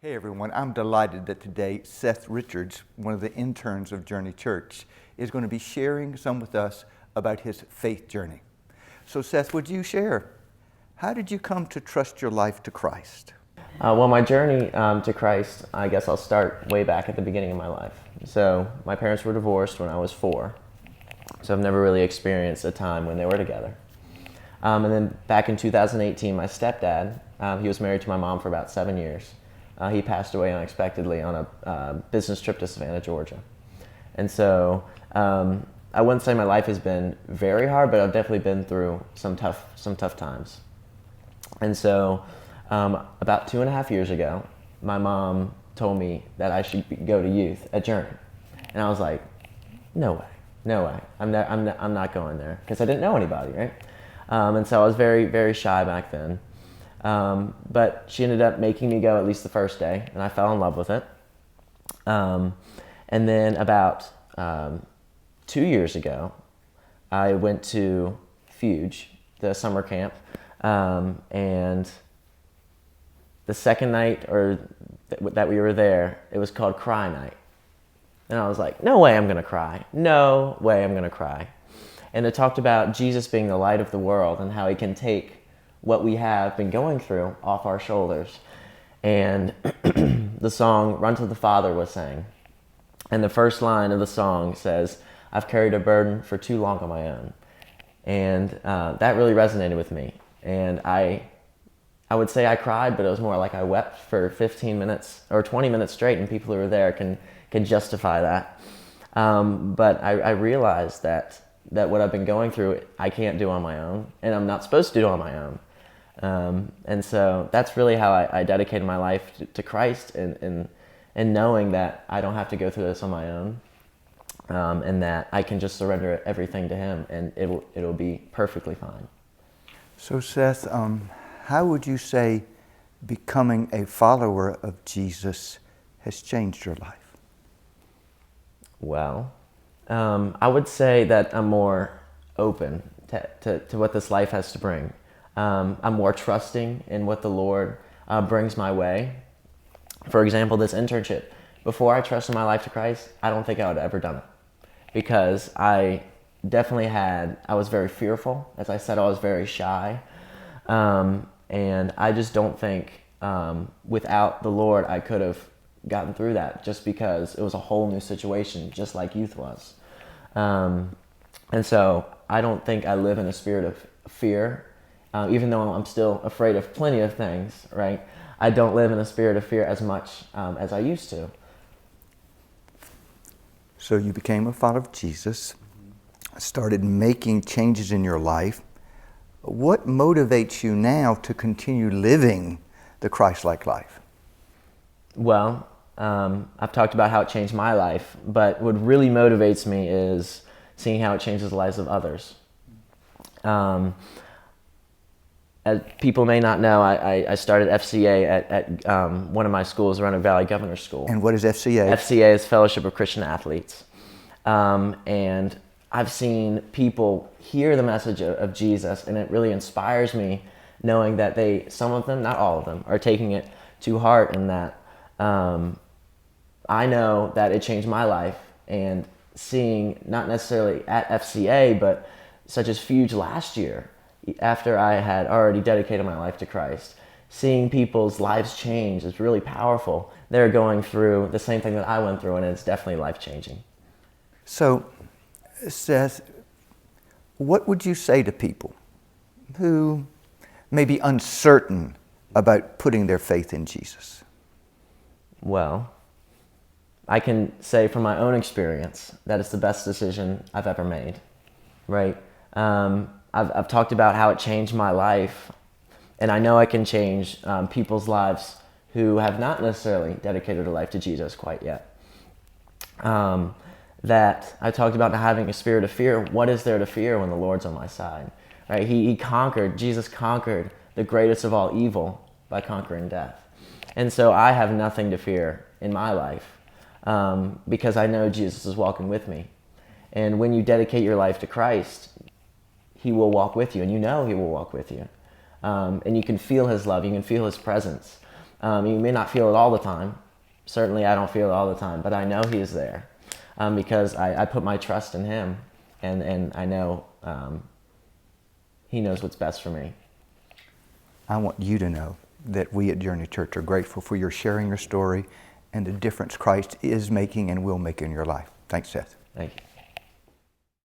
Hey everyone, I'm delighted that today Seth Richards, one of the interns of Journey Church, is going to be sharing some with us about his faith journey. So Seth, would you share, how did you come to trust your life to Christ? Well, my journey to Christ, I guess I'll start way back at the beginning of my life. So my parents were divorced when I was 4, so I've never really experienced a time when they were together. And then back in 2018, my stepdad, he was married to my mom for about 7 years. He passed away unexpectedly on a business trip to Savannah, Georgia. And so I wouldn't say my life has been very hard, but I've definitely been through some tough times. And so about 2.5 years ago, my mom told me that I should go to youth at Journey. And I was like, no way, I'm not going there, because I didn't know anybody, right? And so I was very, very shy back then. But she ended up making me go at least the first day, and I fell in love with it. And then about 2 years ago, I went to Fuge, the summer camp, and the second night that we were there, it was called Cry Night. And I was like, no way I'm going to cry. No way I'm going to cry. And it talked about Jesus being the light of the world and how he can take what we have been going through off our shoulders. And the song Run to the Father was sang. And the first line of the song says, I've carried a burden for too long on my own. And that really resonated with me. And I would say I cried, but it was more like I wept for 15 minutes or 20 minutes straight, and people who were there can justify that. But I realized that what I've been going through, I can't do on my own, and I'm not supposed to do on my own. And so that's really how I dedicated my life to Christ, and knowing that I don't have to go through this on my own, and that I can just surrender everything to him, and it'll be perfectly fine. So Seth, how would you say becoming a follower of Jesus has changed your life? Well, I would say that I'm more open to what this life has to bring. I'm more trusting in what the Lord brings my way. For example, this internship. Before I trusted my life to Christ, I don't think I would have ever done it, because I was very fearful. As I said, I was very shy. And I just don't think without the Lord I could have gotten through that, just because it was a whole new situation, just like youth was. And so I don't think I live in a spirit of fear, even though I'm still afraid of plenty of things, right? I don't live in a spirit of fear as much as I used to. So you became a follower of Jesus, started making changes in your life. What motivates you now to continue living the Christ-like life? Well, I've talked about how it changed my life, but what really motivates me is seeing how it changes the lives of others. As people may not know, I started FCA at one of my schools, Roanoke Valley Governor's School. And what is FCA? FCA is Fellowship of Christian Athletes. And I've seen people hear the message of Jesus, and it really inspires me knowing that some of them, not all of them, are taking it to heart, and that I know that it changed my life. And seeing, not necessarily at FCA, but such as Fuge last year, after I had already dedicated my life to Christ, seeing people's lives change is really powerful. They're going through the same thing that I went through, and it's definitely life-changing. So, Seth, what would you say to people who may be uncertain about putting their faith in Jesus? Well, I can say from my own experience that it's the best decision I've ever made, right? I've talked about how it changed my life, and I know I can change people's lives who have not necessarily dedicated their life to Jesus quite yet. That I talked about not having a spirit of fear. What is there to fear when the Lord's on my side? Right? Jesus conquered the greatest of all evil by conquering death. And so I have nothing to fear in my life, because I know Jesus is walking with me. And when you dedicate your life to Christ, he will walk with you, and you know he will walk with you. And you can feel his love, you can feel his presence. You may not feel it all the time. Certainly I don't feel it all the time, but I know He's there because I put my trust in Him, and I know He knows what's best for me. I want you to know that we at Journey Church are grateful for your sharing your story and the difference Christ is making and will make in your life. Thanks, Seth. Thank you.